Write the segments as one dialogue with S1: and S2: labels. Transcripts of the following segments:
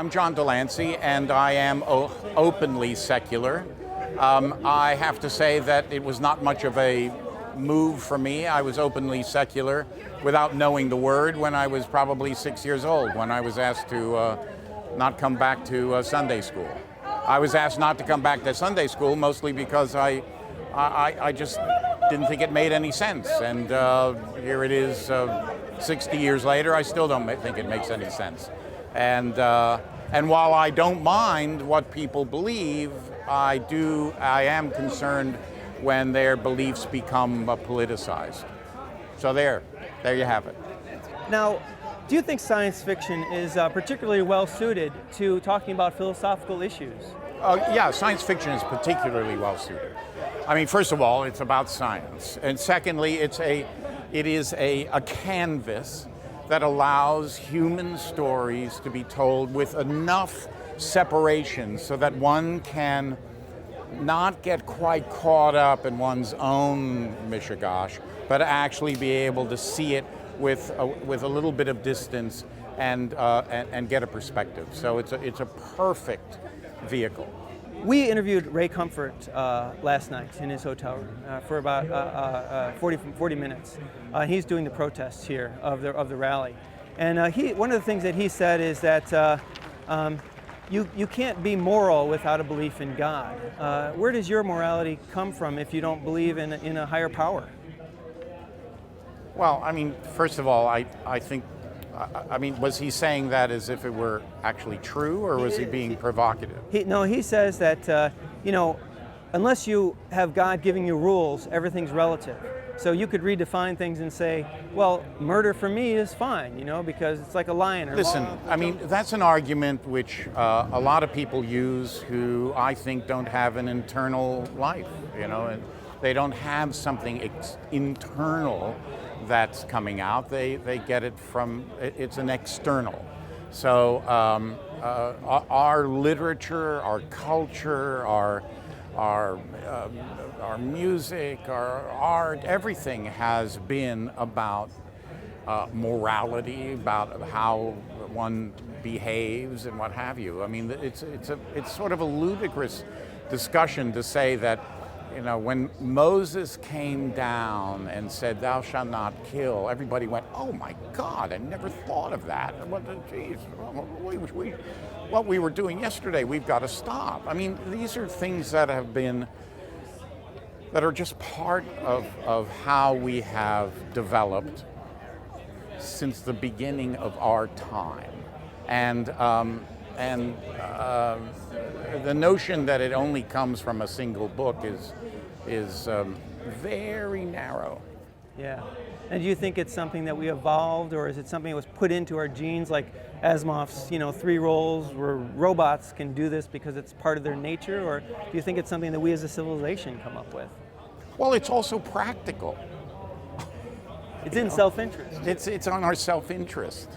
S1: I'm John de Lancie, and I am openly secular. I have to say that it was not much of a move for me. I was openly secular without knowing the word when I was probably 6 years old, when I was asked to not come back to Sunday school. I was asked not to come back to Sunday school mostly because I just didn't think it made any sense. And here it is 60 years later, I still don't think it makes any sense. And while I don't mind what people believe, I am concerned when their beliefs become politicized. So there you have it.
S2: Now, do you think science fiction is particularly well suited to talking about philosophical issues?
S1: Yeah, science fiction is particularly well suited. I mean, first of all, it's about science, and secondly, it is a canvas that allows human stories to be told with enough separation so that one can not get quite caught up in one's own mishigash, but actually be able to see it with a little bit of distance and get a perspective. So it's a perfect vehicle.
S2: We interviewed Ray Comfort last night in his hotel room for about 40 minutes. He's doing the protests here of the rally. And one of the things that he said is that you can't be moral without a belief in God. Where does your morality come from if you don't believe in a higher power?
S1: Well, I mean, first of all, I think, was he saying that as if it were actually true, or was he being provocative?
S2: He says that, unless you have God giving you rules, everything's relative. So you could redefine things and say, well, murder for me is fine, because it's like a lion.
S1: Listen, I mean, that's an argument which a lot of people use who I think don't have an internal life, and they don't have something internal that's coming out. They get it from, it's an external. So our literature, our culture, our music, our art, everything has been about morality, about how one behaves and what have you. I mean, it's sort of a ludicrous discussion to say that, when Moses came down and said, "Thou shalt not kill," everybody went, "Oh my God, I never thought of that. What we were doing yesterday, we've got to stop." I mean, these are things that are just part of how we have developed since the beginning of our time. And the notion that it only comes from a single book is very narrow.
S2: Yeah. And do you think it's something that we evolved, or is it something that was put into our genes, like Asimov's, 3 roles where robots can do this because it's part of their nature, or do you think it's something that we as a civilization come up with?
S1: Well, it's also practical.
S2: It's in self-interest.
S1: It's on our self-interest.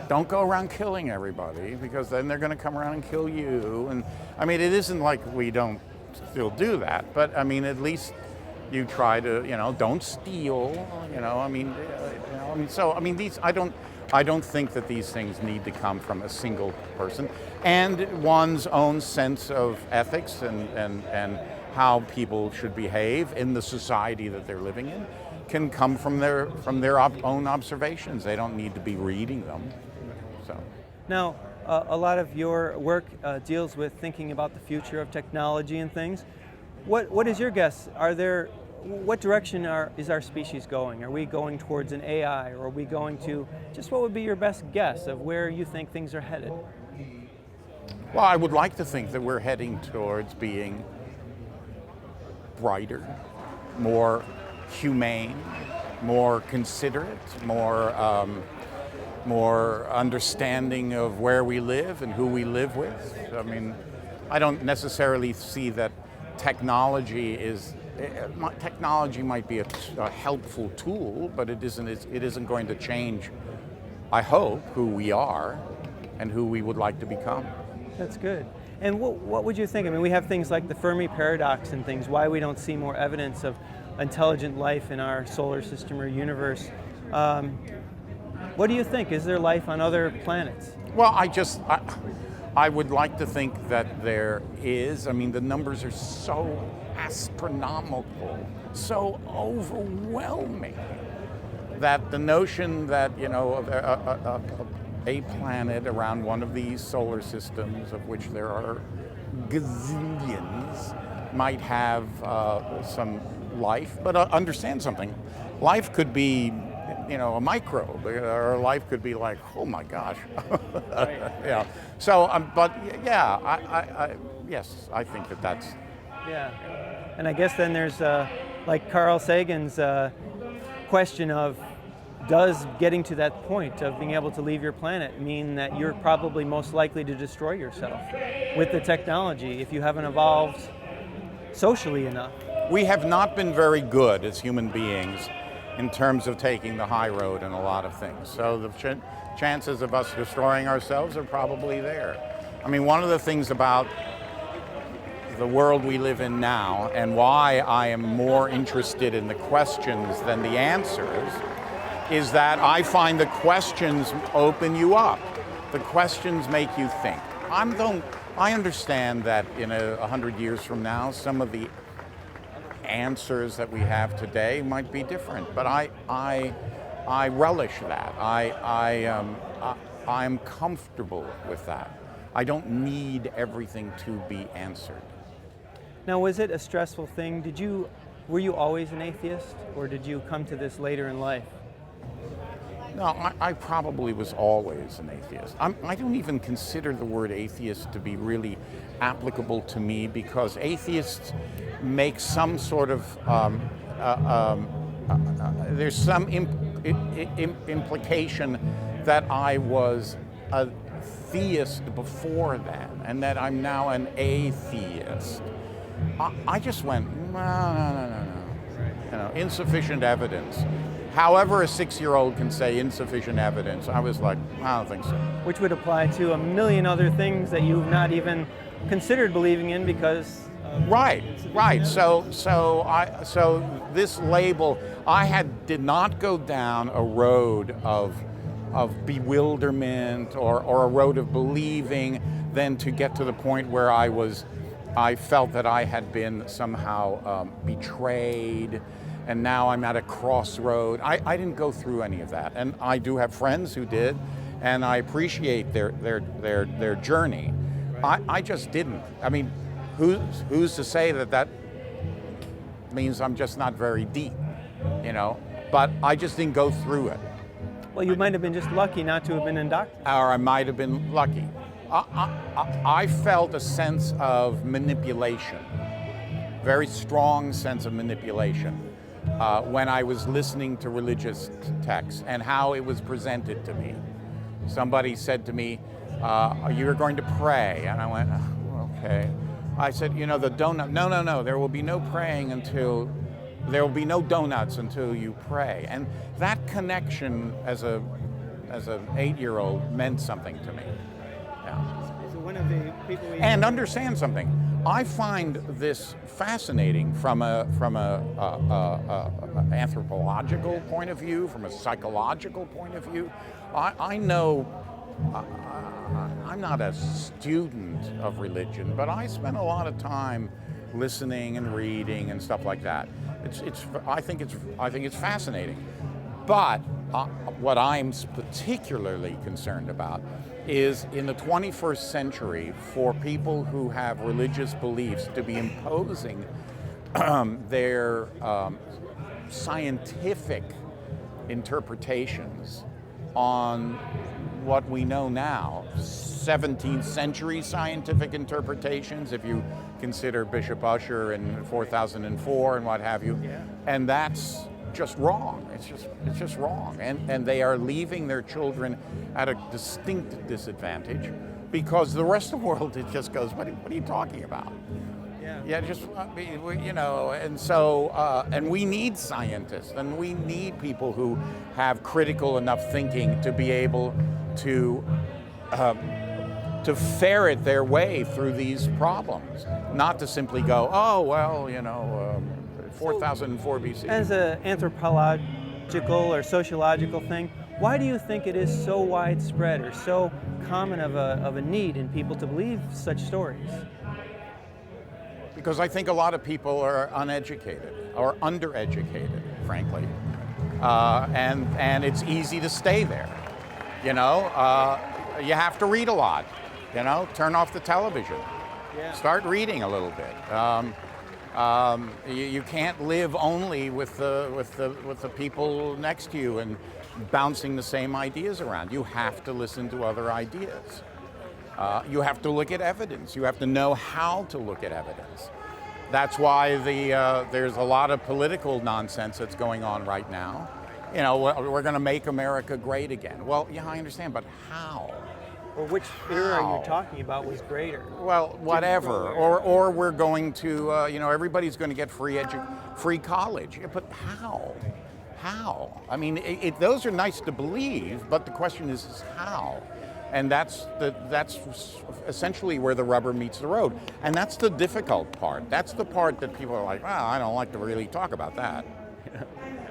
S1: Don't go around killing everybody, because then they're going to come around and kill you. And I mean, it isn't like we don't still do that, but I mean, at least you try to, don't steal. I don't think that these things need to come from a single person, and one's own sense of ethics and how people should behave in the society that they're living in can come from their own observations. They don't need to be reading them. So
S2: now, a lot of your work deals with thinking about the future of technology and things. What is your guess? What direction is our species going? Are we going towards an AI, or are we going to, just what would be your best guess of where you think things are headed?
S1: Well, I would like to think that we're heading towards being brighter, more humane, more considerate, more understanding of where we live and who we live with. I mean, I don't necessarily see that technology might be a helpful tool, but it isn't going to change, I hope, who we are and who we would like to become.
S2: That's good. And what would you think? I mean, we have things like the Fermi paradox and things, why we don't see more evidence of intelligent life in our solar system or universe. What do you think? Is there life on other planets?
S1: Well, I would like to think that there is. I mean, the numbers are so astronomical, so overwhelming, that the notion that, of a planet around one of these solar systems, of which there are gazillions, might have some life. But understand something, life could be, a microbe, or life could be like, oh my gosh. Yeah. So, but yeah, yes, I think that's.
S2: Yeah. And I guess then there's like Carl Sagan's question of, does getting to that point of being able to leave your planet mean that you're probably most likely to destroy yourself with the technology if you haven't evolved socially enough?
S1: We have not been very good as human beings in terms of taking the high road in a lot of things. So the chances of us destroying ourselves are probably there. I mean, one of the things about the world we live in now, and why I am more interested in the questions than the answers, is that I find the questions open you up. The questions make you think. I understand that in 100 years from now, some of the answers that we have today might be different, but I relish that. I'm comfortable with that. I don't need everything to be answered.
S2: Now, was it a stressful thing? Were you always an atheist, or did you come to this later in life?
S1: No, I probably was always an atheist. I don't even consider the word atheist to be really applicable to me, because atheists make some sort of, there's some implication that I was a theist before then, and that I'm now an atheist. I just went, no. Insufficient evidence. However a 6-year-old can say insufficient evidence, I was like, I don't think so.
S2: Which would apply to a million other things that you've not even considered believing in because...
S1: Right. So this label, did not go down a road of bewilderment or a road of believing, then to get to the point where I felt that I had been somehow betrayed, and now I'm at a crossroad. I didn't go through any of that, and I do have friends who did, and I appreciate their journey. I just didn't. I mean, who's to say that means I'm just not very deep, But I just didn't go through it.
S2: Well, you might have been just lucky not to have been indoctrinated.
S1: Or I might have been lucky. I felt a sense of manipulation, very strong sense of manipulation, when I was listening to religious texts and how it was presented to me. Somebody said to me, you're going to pray. And I went, oh, okay. I said, the donut, no, there will be no praying there will be no donuts until you pray. And that connection as an 8-year-old meant something to me.
S2: So one of the people
S1: and understand something. I find this fascinating from a anthropological point of view, from a psychological point of view. I know I'm not a student of religion, but I spend a lot of time listening and reading and stuff like that. I think it's fascinating. But what I'm particularly concerned about is in the 21st century, for people who have religious beliefs to be imposing their scientific interpretations on what we know now, 17th century scientific interpretations, if you consider Bishop Ussher in 4004 and what have you, and that's just wrong. It's just wrong, and they are leaving their children at a distinct disadvantage, because the rest of the world, it just goes, what are you talking about? And so and we need scientists, and we need people who have critical enough thinking to be able to ferret their way through these problems, not to simply go, 4004 BC.
S2: As an anthropological or sociological thing, Why do you think it is so widespread or so common of a need in people to believe such stories?
S1: Because I think a lot of people are uneducated or undereducated, frankly, and it's easy to stay there. You know, you have to read a lot. You know, turn off the television.
S2: Yeah.
S1: Start reading a little bit. You can't live only with the people next to you and bouncing the same ideas around. You have to listen to other ideas. You have to look at evidence. You have to know how to look at evidence. That's why there's a lot of political nonsense that's going on right now. You know, we're going to make America great again. Well, yeah, I understand, but how?
S2: Or which era you're talking about was greater?
S1: Well, whatever. Or we're going to, you know, everybody's going to get free college. Yeah, but how? How? I mean, those are nice to believe, but the question is how? And that's essentially where the rubber meets the road. And that's the difficult part. That's the part that people are like, well, I don't like to really talk about that.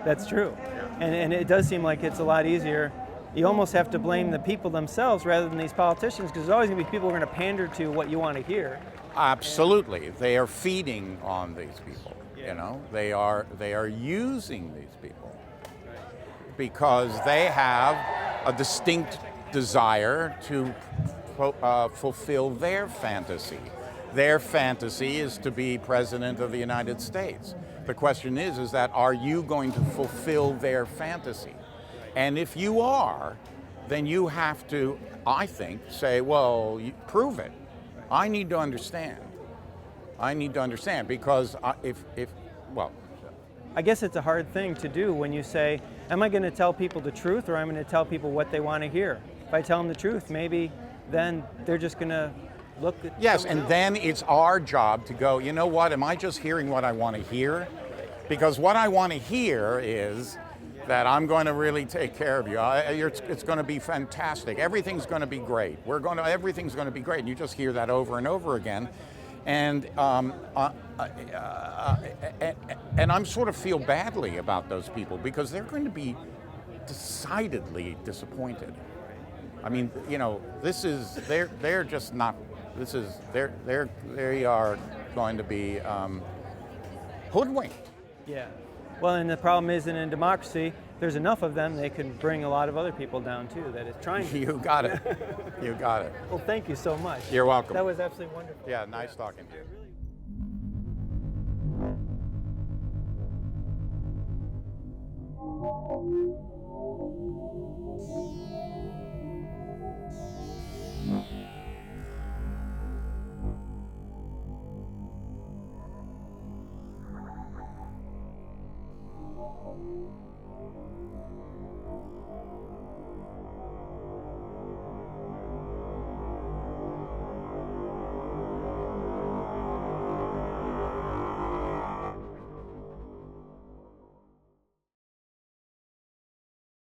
S2: That's true. And it does seem like it's a lot easier. You almost have to blame the people themselves rather than these politicians, because there's always going to be people who are going to pander to what you want to hear.
S1: Absolutely. They are feeding on these people. You know, they are using these people because they have a distinct desire to fulfill their fantasy. Their fantasy is to be president of the United States. The question is that are you going to fulfill their fantasy? And if you are, then you have to, I think, say, well, prove it. I need to understand. I need to understand because well.
S2: I guess it's a hard thing to do when you say, am I going to tell people the truth or am I going to tell people what they want to hear? If I tell them the truth, maybe then they're just going to look at
S1: yes, and then it's our job to go, you know what, am I just hearing what I want to hear? Because what I want to hear is that I'm going to really take care of you. It's going to be fantastic. Everything's going to be great. Everything's going to be great. And you just hear that over and over again. And I'm sort of feel badly about those people because they're going to be decidedly disappointed. I mean, you know, they're just not. They are going to be hoodwinked.
S2: Yeah. Well, and the problem is that in democracy, there's enough of them, they can bring a lot of other people down too, that is trying to.
S1: You got it. You got it.
S2: Well, thank you so much.
S1: You're welcome.
S2: That was absolutely wonderful.
S1: Yeah, nice talking to you.